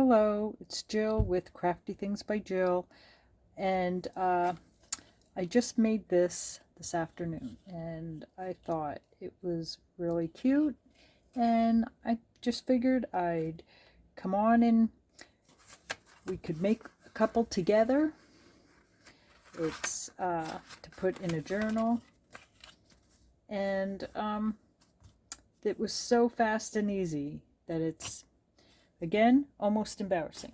Hello, it's Jill with Crafty Things by Jill, and I just made this afternoon, and I thought it was really cute, and I just figured I'd come on and we could make a couple together. It's to put in a journal, and it was so fast and easy that it's, again, almost embarrassing.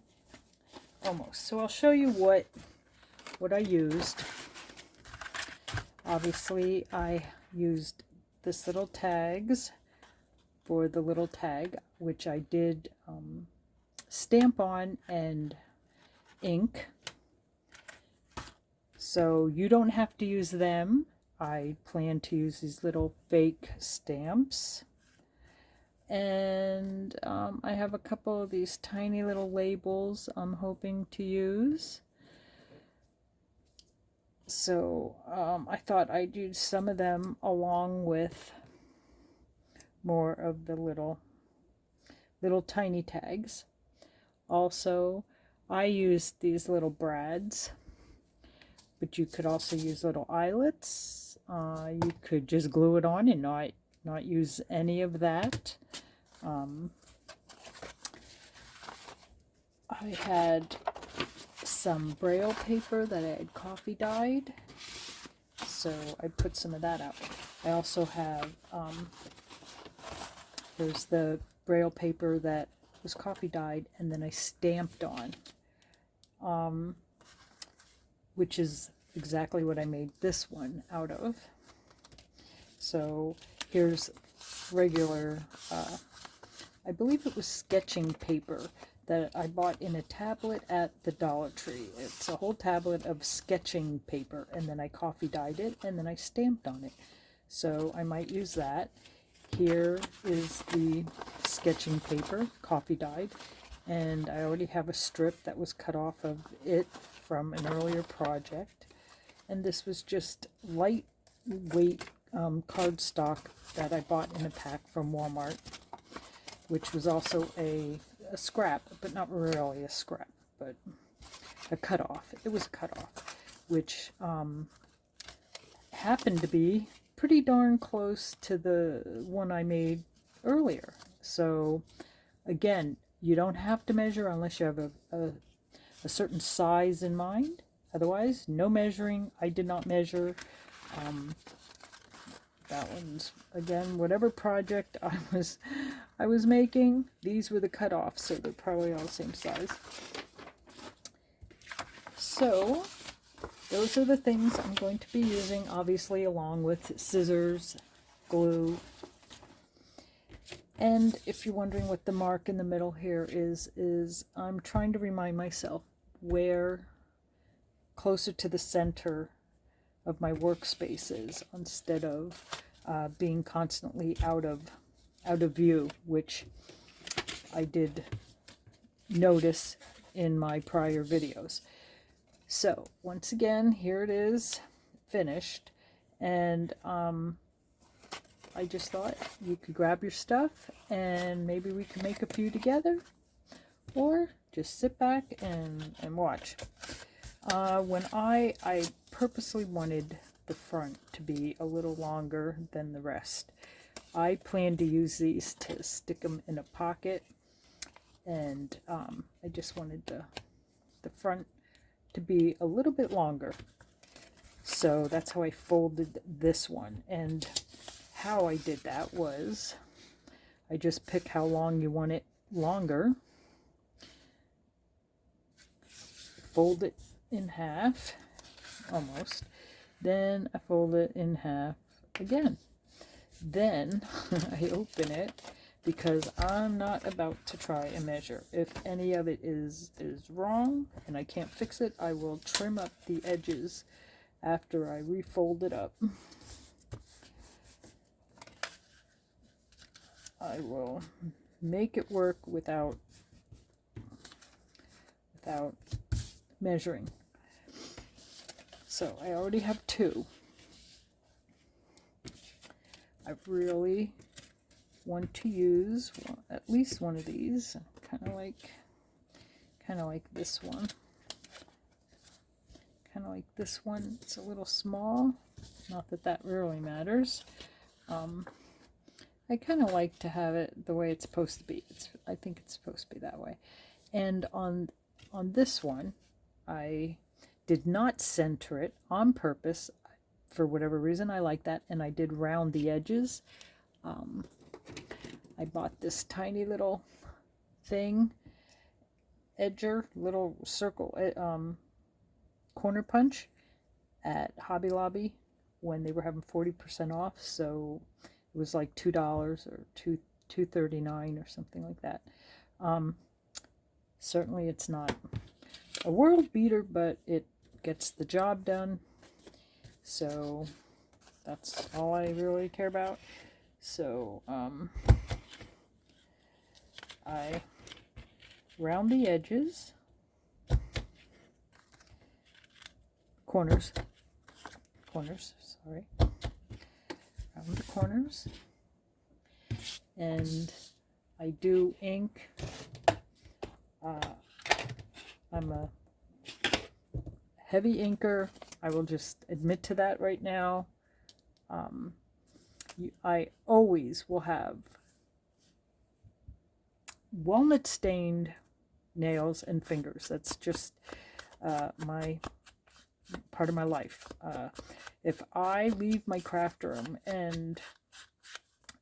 Almost. So I'll show you what I used. Obviously, I used this little tags for the little tag, which I did stamp on and ink. So you don't have to use them. I plan to use these little fake stamps. And I have a couple of these tiny little labels I'm hoping to use. So I thought I'd use some of them along with more of the little tiny tags. Also, I used these little brads, but you could also use little eyelets. You could just glue it on and not use any of that. I had some braille paper that I had coffee dyed, so I put some of that out. I also have there's the braille paper that was coffee dyed and then I stamped on, which is exactly what I made this one out of. So here's regular, I believe it was sketching paper that I bought in a tablet at the Dollar Tree. It's a whole tablet of sketching paper, and then I coffee dyed it, and then I stamped on it. So I might use that. Here is the sketching paper, coffee dyed, and I already have a strip that was cut off of it from an earlier project. And this was just lightweight cardstock that I bought in a pack from Walmart, which was also a scrap, but not really a scrap, but a cutoff. It was a cutoff, which happened to be pretty darn close to the one I made earlier. So again, you don't have to measure unless you have a certain size in mind. Otherwise, no measuring. I did not measure. That one's, again, whatever project I was making, these were the cutoffs, so they're probably all the same size. So those are the things I'm going to be using, obviously, along with scissors, glue. And if you're wondering what the mark in the middle here is I'm trying to remind myself where closer to the center of my workspace is, instead of being constantly out of view, which I did notice in my prior videos. So once again, here it is, finished, and I just thought you could grab your stuff and maybe we could make a few together, or just sit back and watch. When I purposely wanted the front to be a little longer than the rest. I plan to use these to stick them in a pocket, and I just wanted the front to be a little bit longer. So that's how I folded this one. And how I did that was I just pick how long you want it longer, fold it in half, almost, then I fold it in half again. Then I open it because I'm not about to try and measure. If any of it is wrong and I can't fix it, I will trim up the edges after I refold it up. I will make it work without measuring. So I already have two. I really want to use at least one of these. Kind of like Kind of like this one. Kind of like this one. It's a little small. Not that that really matters. I kind of like to have it the way it's supposed to be. I think it's supposed to be that way. And on this one, I did not center it on purpose. For whatever reason, I like that. And I did round the edges. I bought this tiny little thing, edger, little circle, corner punch at Hobby Lobby when they were having 40% off. So it was like $2 or $2.39 or something like that. Certainly it's not a world beater, but it gets the job done. So that's all I really care about. So I round the edges, corners, sorry, round the corners, and I do ink. I'm a heavy inker. I will just admit to that right now. I always will have walnut stained nails and fingers. That's just my part of my life. If I leave my craft room and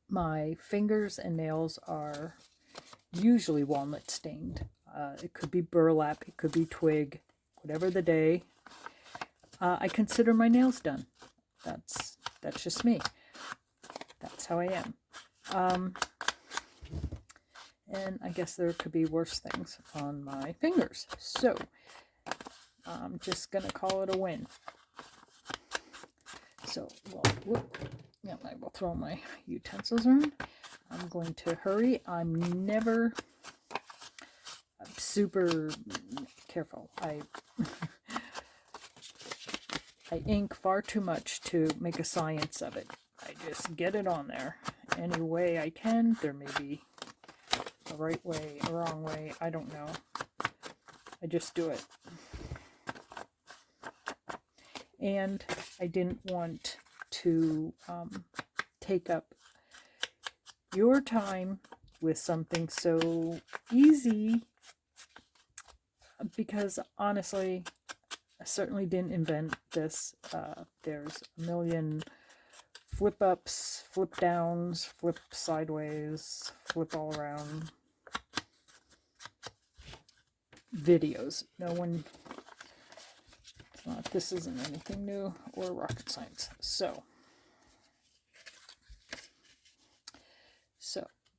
my fingers and nails are usually walnut stained, it could be burlap, it could be twig, whatever the day, I consider my nails done. That's just me. That's how I am. And I guess there could be worse things on my fingers. So I'm just gonna call it a win. So, well, yeah, I will throw my utensils around. I'm going to hurry. I'm never super careful. I ink far too much to make a science of it. I just get it on there any way I can. There may be a right way, a wrong way, I don't know. I just do it. And I didn't want to take up your time with something so easy, because honestly, I certainly didn't invent this. There's a million flip ups, flip downs, flip sideways, flip all around videos. No one, this isn't anything new or rocket science. So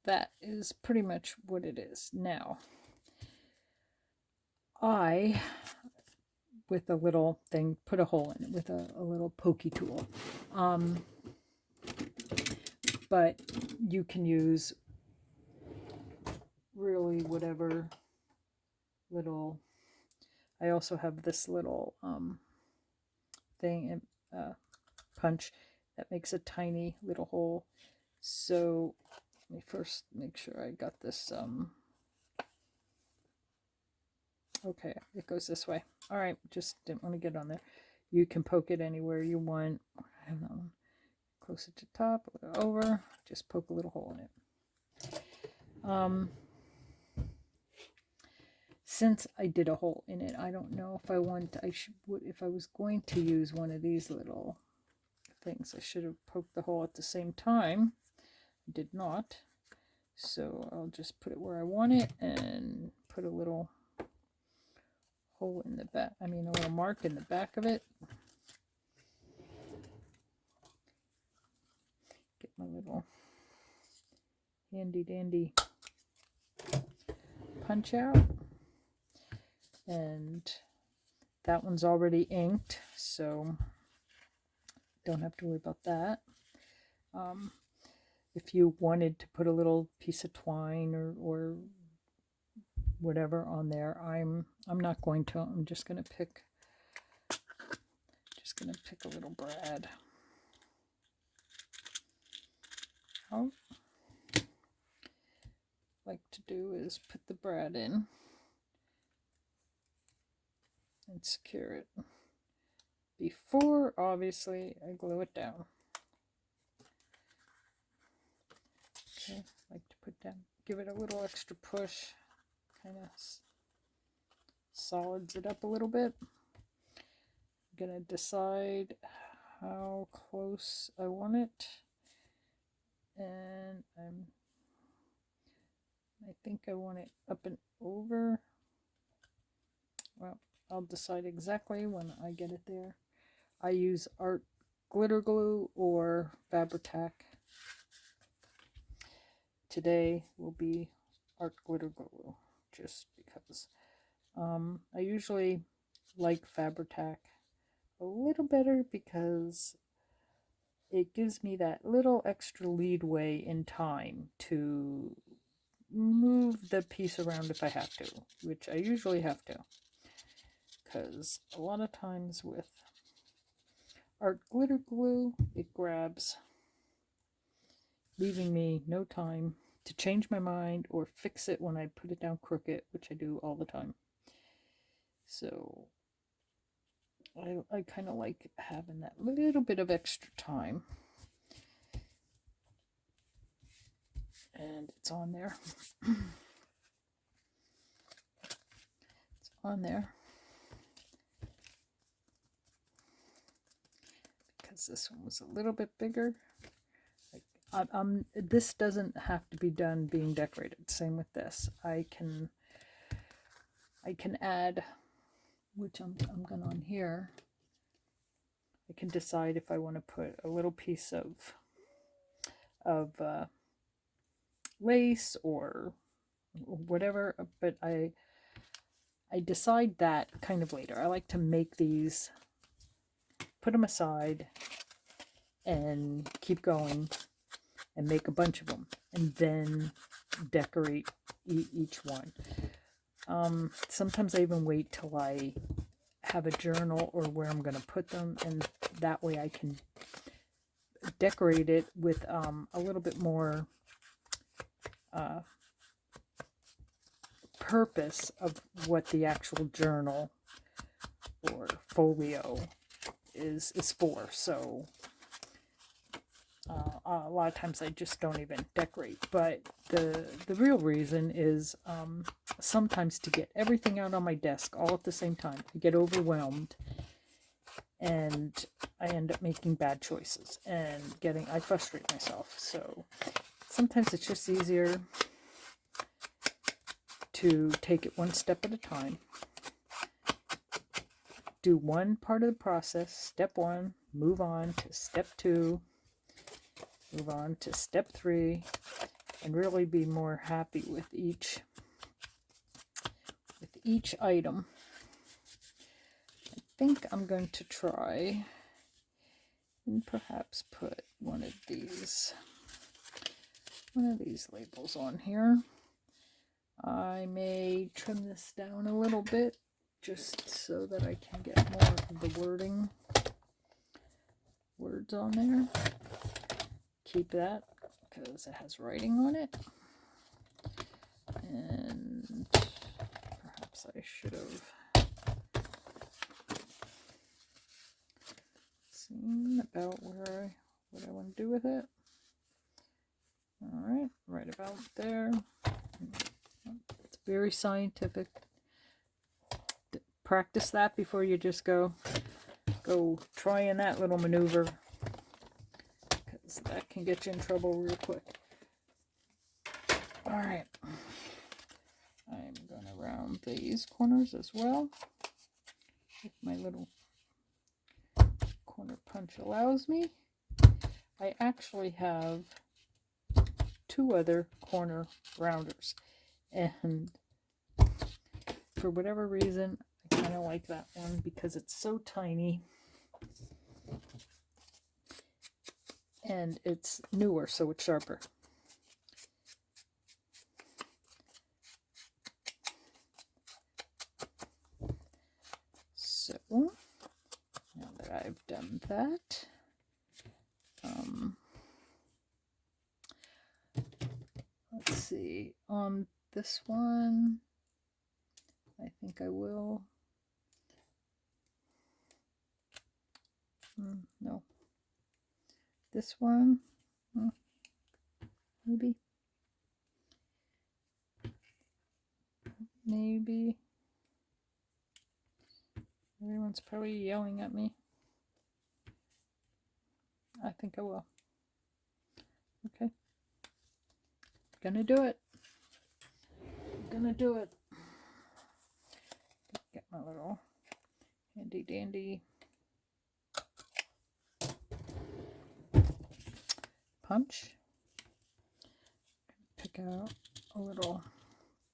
that is pretty much what it is. Now, I, with a little thing, put a hole in it with a little pokey tool. But you can use really whatever little, I also have this little thing, punch that makes a tiny little hole. So let me first make sure I got this. Okay, it goes this way. All right, just didn't want to get on there. You can poke it anywhere you want. I don't know, closer to top, over. Just poke a little hole in it. Since I did a hole in it, I don't know if if I was going to use one of these little things, I should have poked the hole at the same time. I did not. So I'll just put it where I want it and put a little hole in the back, a little mark in the back of it. Get my little handy dandy punch out. And that one's already inked, so don't have to worry about that. If you wanted to put a little piece of twine or whatever on there, I'm not going to. I'm just gonna pick a little brad. All I like to do is put the brad in and secure it before, obviously, I glue it down. Okay, I like to put down, give it a little extra push, kind of solids it up a little bit. I'm gonna decide how close I want it, and I think I want it up and over. Well, I'll decide exactly when I get it there. I use Art Glitter Glue or Fabri-Tac. Today will be Art Glitter Glue, just because. I usually like Fabri-Tac a little better because it gives me that little extra leadway in time to move the piece around if I have to, which I usually have to, because a lot of times with Art Glitter Glue it grabs, leaving me no time to change my mind or fix it when I put it down crooked, which I do all the time. So I kind of like having that little bit of extra time. And it's on there. It's on there. Because this one was a little bit bigger. This doesn't have to be done being decorated. Same with this. I can add, which I'm going on here. I can decide if I want to put a little piece of lace or whatever, but I decide that kind of later. I like to make these, put them aside, and keep going, and make a bunch of them, and then decorate each one. Sometimes I even wait till I have a journal or where I'm going to put them, and that way I can decorate it with a little bit more purpose of what the actual journal or folio is for. So a lot of times I just don't even decorate, but the real reason is sometimes to get everything out on my desk all at the same time, I get overwhelmed and I end up making bad choices and I frustrate myself. So sometimes it's just easier to take it one step at a time. Do one part of the process, step 1, move on to step 2, move on to step 3, and really be more happy with each item. I think I'm going to try and perhaps put one of these labels on here. I may trim this down a little bit just so that I can get more of the words on there. Keep that because it has writing on it. And perhaps I should have seen about what I want to do with it. Alright, right about there. It's very scientific. Practice that before you just go trying that little maneuver, because that can get you in trouble real quick. Alright, I'm going to round these corners as well, if my little corner punch allows me. I actually have 2 other corner rounders, and for whatever reason I kind of like that one because it's so tiny and it's newer, so it's sharper. So now that I've done that, let's see, on this one I think I will No. This one, maybe. Maybe. Everyone's probably yelling at me. I think I will. Okay. Gonna do it. Gonna do it. Get my little handy dandy punch. Pick out a little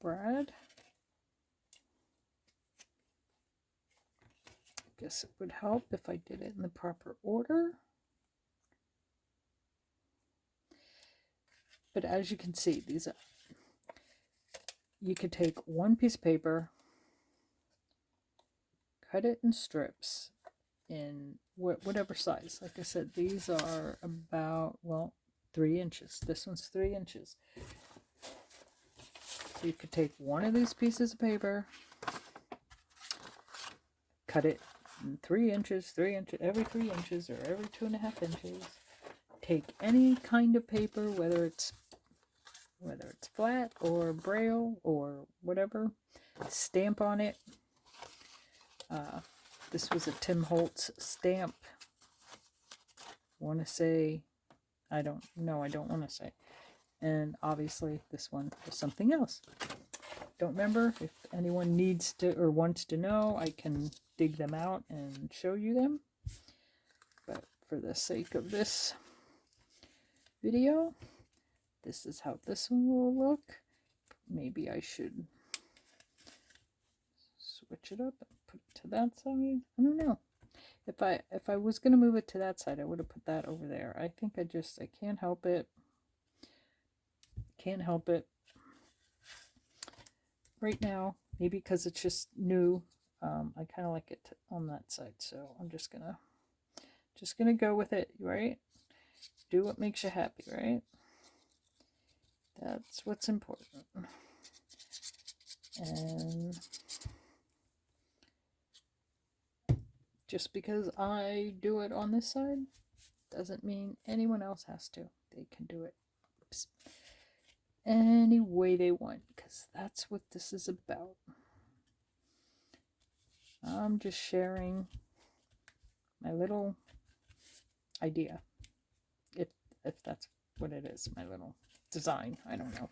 brad. Guess it would help if I did it in the proper order. But as you can see, these are, you could take one piece of paper, cut it in strips in whatever size. Like I said, these are about, well, 3 inches. This one's 3 inches. So you could take one of these pieces of paper, cut it in 3 inches, every 3 inches or every 2.5 inches. Take any kind of paper, whether it's flat or braille or whatever, stamp on it. This was a Tim Holtz stamp. Want to say, I don't want to say. And obviously this one was something else. Don't remember. If anyone needs to or wants to know, I can dig them out and show you them. But for the sake of this video, this is how this one will look. Maybe I should switch it up and put it to that side. I don't know. If I was going to move it to that side, I would have put that over there. I think I can't help it. Can't help it. Right now, maybe because it's just new, I kind of like it on that side. So I'm just gonna go with it, right? Do what makes you happy, right? That's what's important. And just because I do it on this side doesn't mean anyone else has to. They can do it any way they want, because that's what this is about. I'm just sharing my little idea, if that's what it is, my little design. I don't know.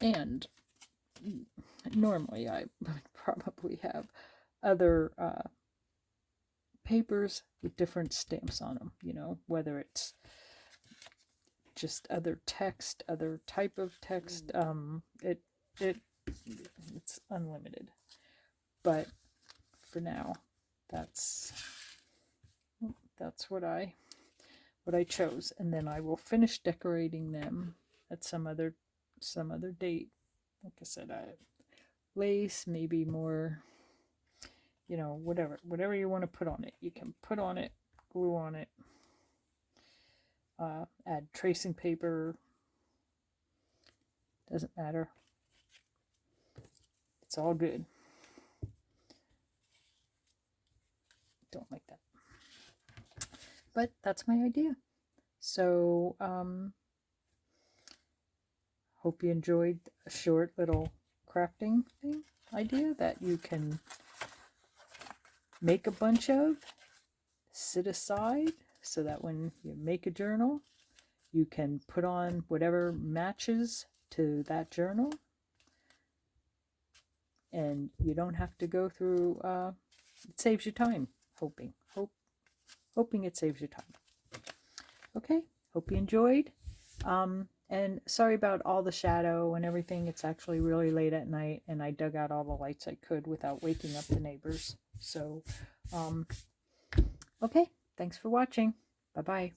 And normally I would probably have other papers with different stamps on them, you know, whether it's just other text, other type of text. It's unlimited. But for now, that's what I chose, and then I will finish decorating them at some other date. Like I said, lace, maybe more, you know, whatever you want to put on it, you can put on it, glue on it, add tracing paper, doesn't matter, it's all good. Don't like that, but that's my idea. So hope you enjoyed a short little crafting thing idea that you can make a bunch of, sit aside, so that when you make a journal, you can put on whatever matches to that journal, and you don't have to go through, it saves you time, hoping it saves you time. Okay, hope you enjoyed. And sorry about all the shadow and everything. It's actually really late at night, and I dug out all the lights I could without waking up the neighbors. So, okay, thanks for watching. Bye-bye.